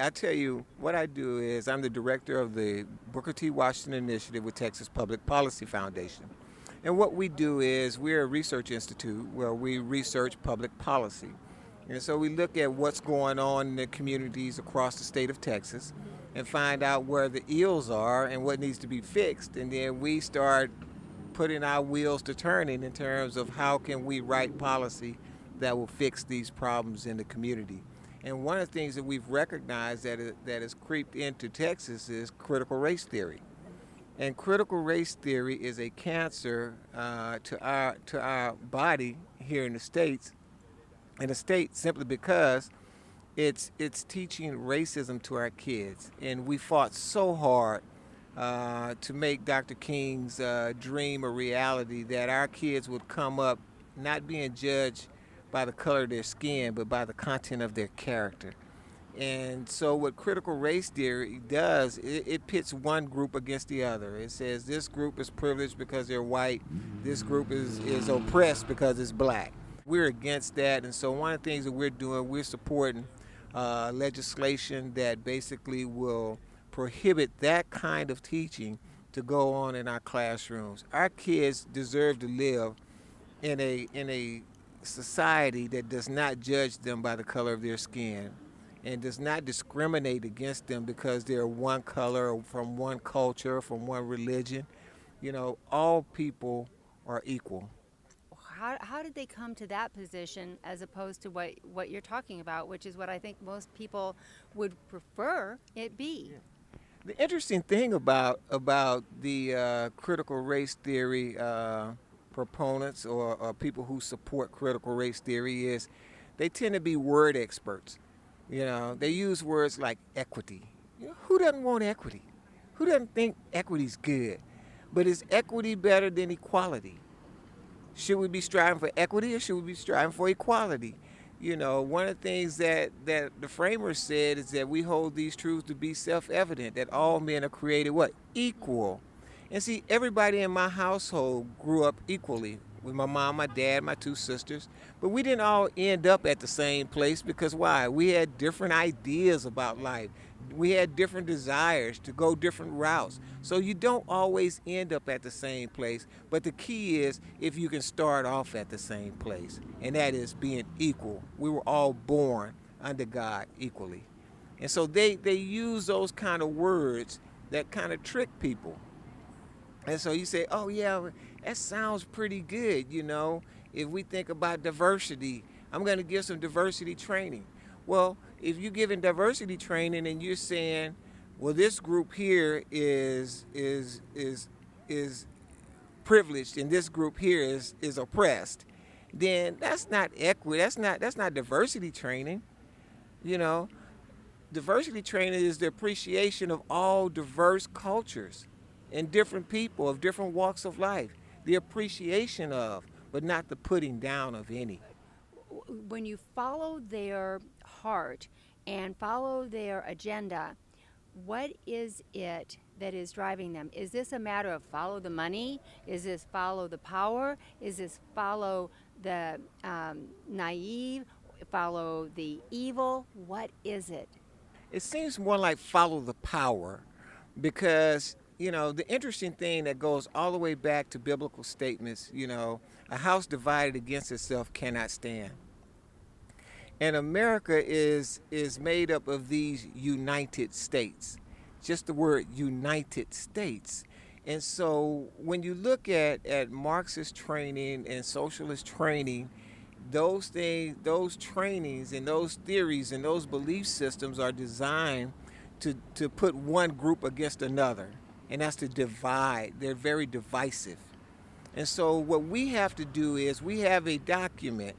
I tell you, what I do is I'm the director of the Booker T. Washington Initiative with Texas Public Policy Foundation. And what we do is we're a research institute where we research public policy. And so we look at what's going on in the communities across the state of Texas and find out where the ills are and what needs to be fixed. And then we start putting our wheels to turning in terms of how can we write policy that will fix these problems in the community. And one of the things that we've recognized that has creeped into Texas is critical race theory. And critical race theory is a cancer to our body here in the states, simply because it's teaching racism to our kids. And we fought so hard to make Dr. King's dream a reality, that our kids would come up not being judged by the color of their skin, but by the content of their character. And so what critical race theory does, it pits one group against the other. It says this group is privileged because they're white, this group is oppressed because it's black. We're against that, and so one of the things that we're doing, we're supporting legislation that basically will prohibit that kind of teaching to go on in our classrooms. Our kids deserve to live in a society that does not judge them by the color of their skin and does not discriminate against them because they're one color or from one culture, from one religion. You know, all people are equal. How did they come to that position as opposed to what you're talking about, which is what I think most people would prefer it be? The interesting thing about the critical race theory proponents or people who support critical race theory is they tend to be word experts. You know, they use words like equity. You know, who doesn't want equity? Who doesn't think equity's good? But is equity better than equality? Should we be striving for equity or should we be striving for equality? You know, one of the things that the framers said is that we hold these truths to be self-evident, that all men are created what? Equal. And see, everybody in my household grew up equally with my mom, my dad, my two sisters. But we didn't all end up at the same place because why? We had different ideas about life. We had different desires to go different routes. So you don't always end up at the same place. But the key is if you can start off at the same place, and that is being equal. We were all born under God equally. And so they use those kind of words that kind of trick people. And so you say, oh, yeah, that sounds pretty good, you know. If we think about diversity, I'm going to give some diversity training. Well, if you're giving diversity training and you're saying, well, this group here is privileged and this group here is oppressed, then that's not equity. That's not diversity training. You know, diversity training is the appreciation of all diverse cultures and different people of different walks of life. The appreciation of, but not the putting down of any. When you follow their heart and follow their agenda, what is it that is driving them? Is this a matter of follow the money? Is this follow the power? Is this follow the naive? Follow the evil? What is it? It seems more like follow the power because, you know, the interesting thing that goes all the way back to biblical statements, you know, a house divided against itself cannot stand. And America is made up of these United States, just the word United States. And so when you look at Marxist training and socialist training, those things, those trainings and those theories and those belief systems are designed to put one group against another. And that's to divide. They're very divisive. And so what we have to do is we have a document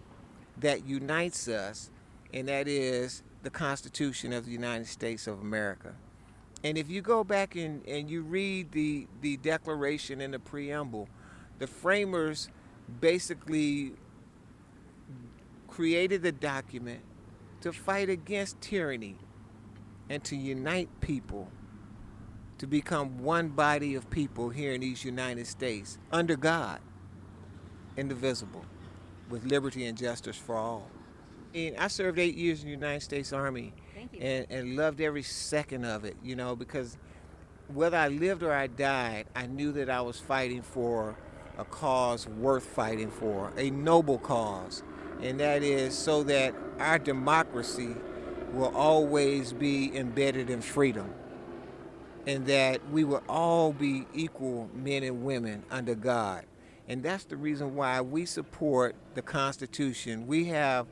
that unites us, and that is the Constitution of the United States of America. And if you go back and you read the Declaration and the preamble, the framers basically created the document to fight against tyranny and to unite people to become one body of people here in these United States under God, indivisible, with liberty and justice for all. And I served 8 years in the United States Army, Thank you. and loved every second of it, because whether I lived or I died, I knew that I was fighting for a cause worth fighting for, a noble cause. And that is so that our democracy will always be embedded in freedom, and that we will all be equal men and women under God. And that's the reason why we support the Constitution. We have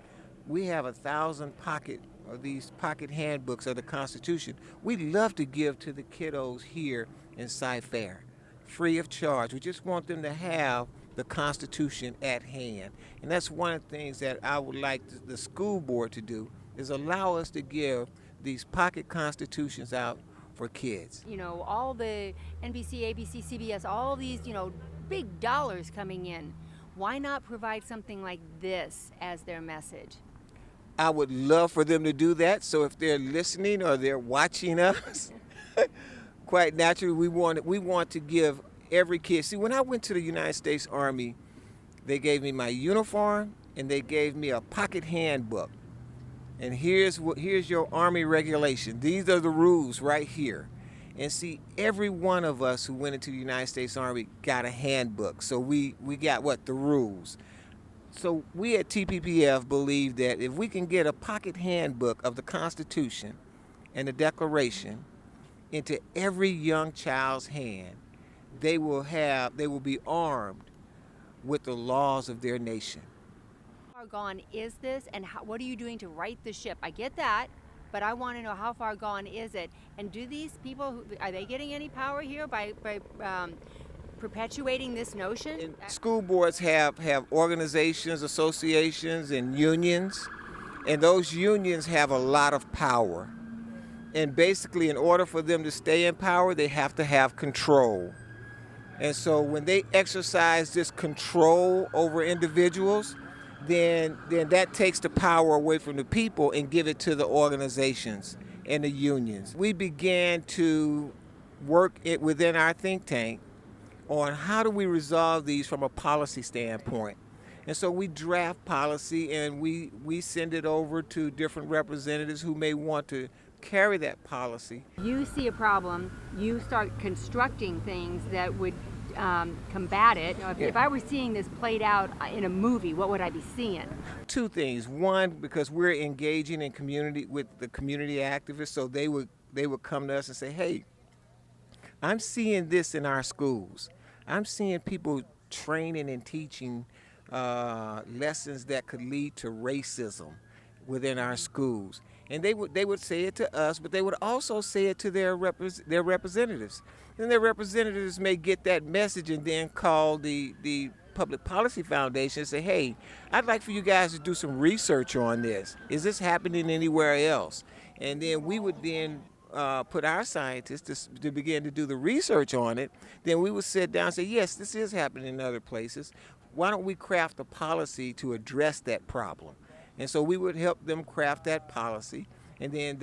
1,000 pocket of these pocket handbooks of the Constitution. We love to give to the kiddos here in Cy-Fair, free of charge. We just want them to have the Constitution at hand. And that's one of the things that I would like the school board to do, is allow us to give these pocket constitutions out for kids. All the NBC, ABC, CBS, all these, big dollars coming in. Why not provide something like this as their message? I would love for them to do that. So if they're listening or they're watching us, quite naturally, we want to give every kid. See, when I went to the United States Army, they gave me my uniform and they gave me a pocket handbook. And here's your Army regulation. These are the rules right here. And see, every one of us who went into the United States Army got a handbook. So we got the rules. So we at TPPF believe that if we can get a pocket handbook of the Constitution and the Declaration into every young child's hand, they will be armed with the laws of their nation. How far gone is this, and what are you doing to right the ship? I get that, but I want to know, how far gone is it? And do these people, are they getting any power here by perpetuating this notion? And school boards have organizations, associations, and unions, and those unions have a lot of power. And basically, in order for them to stay in power, they have to have control. And so when they exercise this control over individuals, then that takes the power away from the people and give it to the organizations and the unions. We began to work within our think tank on how do we resolve these from a policy standpoint. And so we draft policy and we send it over to different representatives who may want to carry that policy. You see a problem, you start constructing things that would combat it. If I were seeing this played out in a movie, what would I be seeing? Two things. One, because we're engaging in community with the community activists, so they would come to us and say, hey, I'm seeing this in our schools. I'm seeing people training and teaching lessons that could lead to racism within our schools. And they would say it to us, but they would also say it to their representatives. And their representatives may get that message and then call the Public Policy Foundation and say, hey, I'd like for you guys to do some research on this. Is this happening anywhere else? And then we would then put our scientists to begin to do the research on it. Then we would sit down and say, yes, this is happening in other places. Why don't we craft a policy to address that problem? And so we would help them craft that policy, and then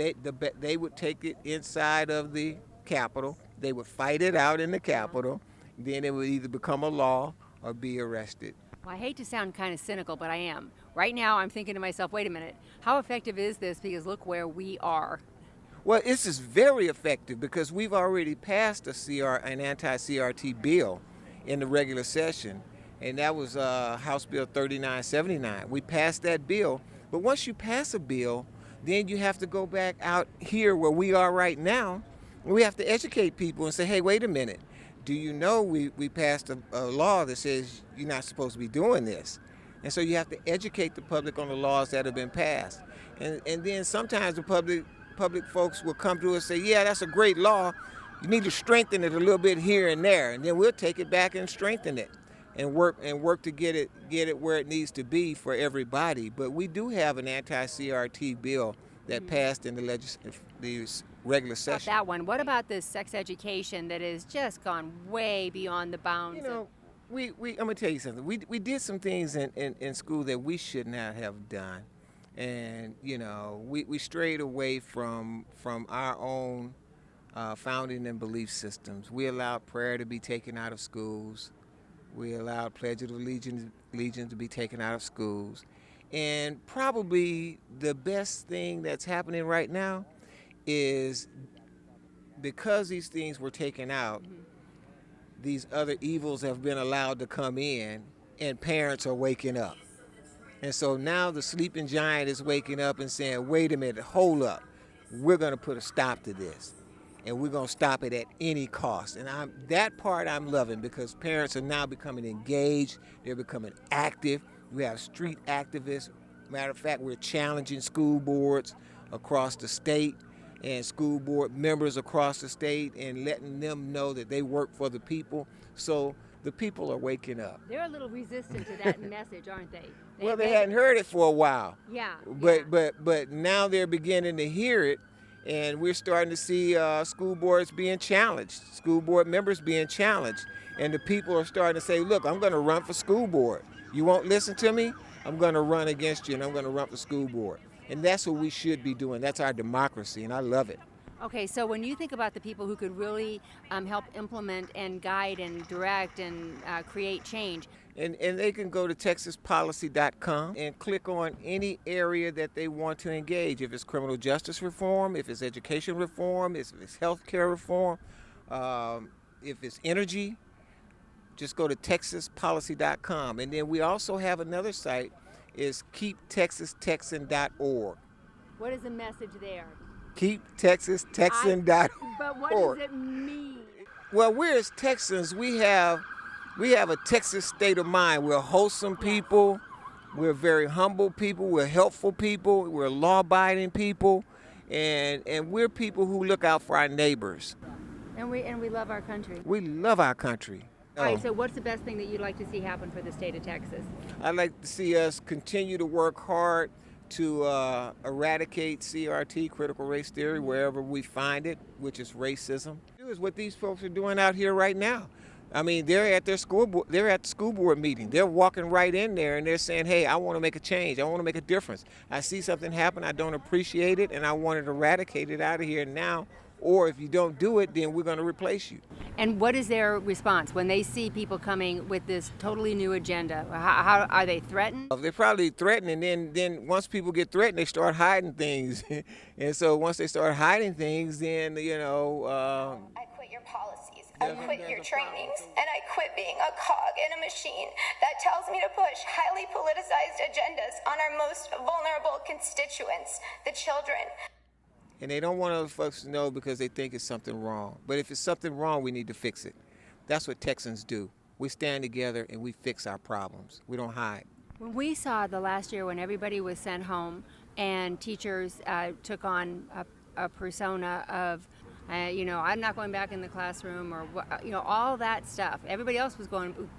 they would take it inside of the Capitol. They would fight it out in the Capitol. Then it would either become a law or be arrested. Well, I hate to sound kind of cynical, but I am. Right now, I'm thinking to myself, wait a minute, how effective is this? Because look where we are. Well, this is very effective because we've already passed an anti-CRT bill in the regular session. And that was House Bill 3979. We passed that bill, but once you pass a bill, then you have to go back out here where we are right now, and we have to educate people and say, hey, wait a minute, do you know we passed a law that says you're not supposed to be doing this? And so you have to educate the public on the laws that have been passed. And then sometimes the public folks will come to us and say, yeah, that's a great law. You need to strengthen it a little bit here and there, and then we'll take it back and strengthen it. And work to get it where it needs to be for everybody. But we do have an anti-CRT bill that passed in the regular session. That one. What about this sex education that has just gone way beyond the bounds? I'm gonna tell you something. We did some things in school that we should not have done, and we strayed away from our own founding and belief systems. We allowed prayer to be taken out of schools. We allowed Pledge of Allegiance to be taken out of schools. And probably the best thing that's happening right now is because these things were taken out, these other evils have been allowed to come in, and parents are waking up. And so now the sleeping giant is waking up and saying, wait a minute, hold up. We're going to put a stop to this. And we're going to stop it at any cost. And that part I'm loving, because parents are now becoming engaged. They're becoming active. We have street activists. Matter of fact, we're challenging school boards across the state and school board members across the state and letting them know that they work for the people. So the people are waking up. They're a little resistant to that message, aren't they? Well, they hadn't heard it for a while. Yeah. But now they're beginning to hear it, and we're starting to see school boards being challenged, school board members being challenged, and the people are starting to say, look, I'm going to run for school board. You won't listen to me? I'm going to run against you, and I'm going to run for school board. And that's what we should be doing. That's our democracy, and I love it. Okay, so when you think about the people who could really help implement and guide and direct and create change. And they can go to texaspolicy.com and click on any area that they want to engage. If it's criminal justice reform, if it's education reform, if it's healthcare reform, if it's energy, just go to texaspolicy.com. And then we also have another site, is keeptexastexan.org. What is the message there? KeepTexasTexan.org. But what does it mean? Well, we're as Texans, we have a Texas state of mind. We're wholesome people. We're very humble people. We're helpful people. We're law-abiding people, and we're people who look out for our neighbors. And we love our country. We love our country. All right, so what's the best thing that you'd like to see happen for the state of Texas? I'd like to see us continue to work hard to eradicate CRT, critical race theory, wherever we find it, which is racism. Is what these folks are doing out here right now. I mean, they're at their school board, they're at the school board meeting. They're walking right in there and they're saying, hey, I want to make a change. I want to make a difference. I see something happen, I don't appreciate it, and I want to eradicate it out of here now. Or if you don't do it, then we're going to replace you. And what is their response when they see people coming with this totally new agenda? How are they threatened? They're probably threatened, and then once people get threatened, they start hiding things. And so once they start hiding things, then, I quit your policies, I quit your trainings, and I quit being a cog in a machine that tells me to push highly politicized agendas on our most vulnerable constituents, the children. And they don't want other folks to know because they think it's something wrong. But if it's something wrong, we need to fix it. That's what Texans do. We stand together and we fix our problems. We don't hide. When we saw the last year when everybody was sent home and teachers took on a persona of, I'm not going back in the classroom, or all that stuff. Everybody else was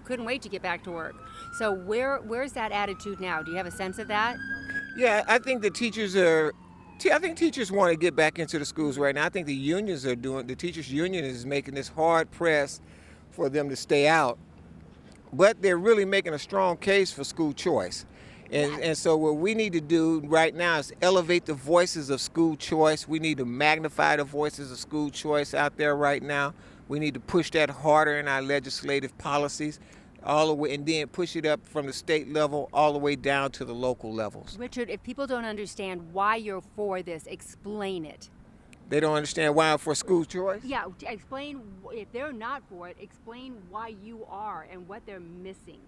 couldn't wait to get back to work. So where's that attitude now? Do you have a sense of that? Yeah, I think the teachers want to get back into the schools right now. I think the teachers union is making this hard press for them to stay out. But they're really making a strong case for school choice. And so what we need to do right now is elevate the voices of school choice. We need to magnify the voices of school choice out there right now. We need to push that harder in our legislative policies, all the way, and then push it up from the state level all the way down to the local levels. Richard, if people don't understand why you're for this, explain it. They don't understand why I'm for school choice? Yeah, explain, if they're not for it, explain why you are and what they're missing.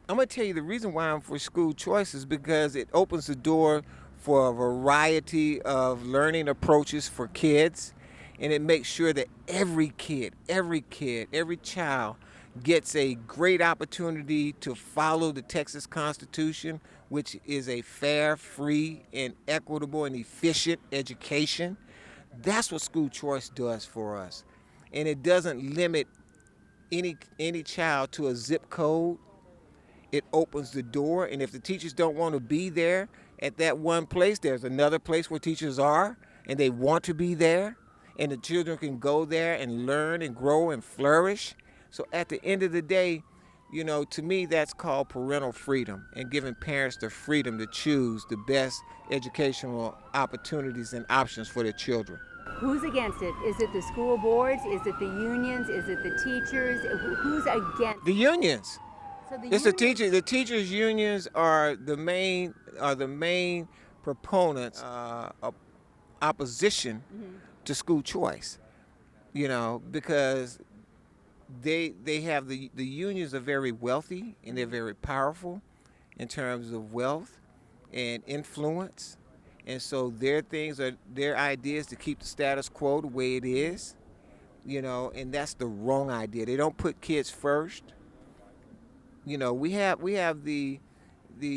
I'm going to tell you the reason why I'm for school choice is because it opens the door for a variety of learning approaches for kids, and it makes sure that every child gets a great opportunity to follow the Texas Constitution, which is a fair, free, and equitable and efficient education. That's what school choice does for us. And it doesn't limit any child to a zip code. It opens the door, and if the teachers don't want to be there at that one place, there's another place where teachers are, and they want to be there, and the children can go there and learn and grow and flourish. So at the end of the day, to me, that's called parental freedom, and giving parents the freedom to choose the best educational opportunities and options for their children. Who's against it? Is it the school boards? Is it the unions? Is it the teachers? Who's against? The unions. So the It's the union- teacher. The teachers' unions are the main proponents of opposition to school choice. You know, because they have the unions are very wealthy and they're very powerful in terms of wealth and influence, and so their ideas to keep the status quo the way it is. You know, and that's the wrong idea. They don't put kids first. You know, we have the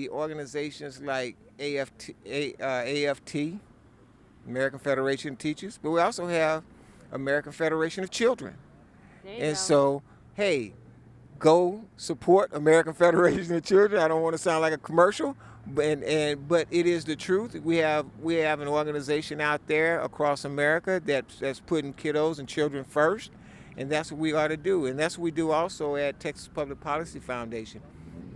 organizations like AFT, American Federation of Teachers, but we also have American Federation of Children. There you And go. so, hey, go support American Federation of Children. I don't want to sound like a commercial, but it is the truth. We have an organization out there across America that's putting kiddos and children first, and that's what we ought to do. And that's what we do also at Texas Public Policy Foundation.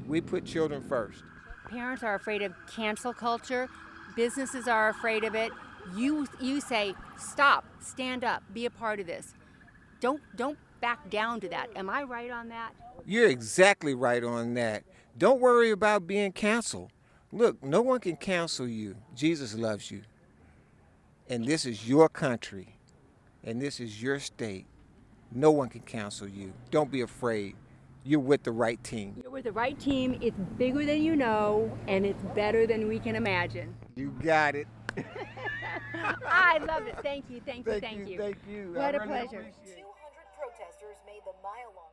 We put children first. Parents are afraid of cancel culture. Businesses are afraid of it. You say, stop, stand up, be a part of this. Don't back down to that. Am I right on that? You're exactly right on that. Don't worry about being canceled. Look, no one can cancel you. Jesus loves you. And this is your country. And this is your state. No one can cancel you. Don't be afraid. You're with the right team. You're with the right team. It's bigger than you know, and it's better than we can imagine. You got it. I love it. Thank you. Thank you. What I a really pleasure. appreciate it. 200 protesters made the mile-long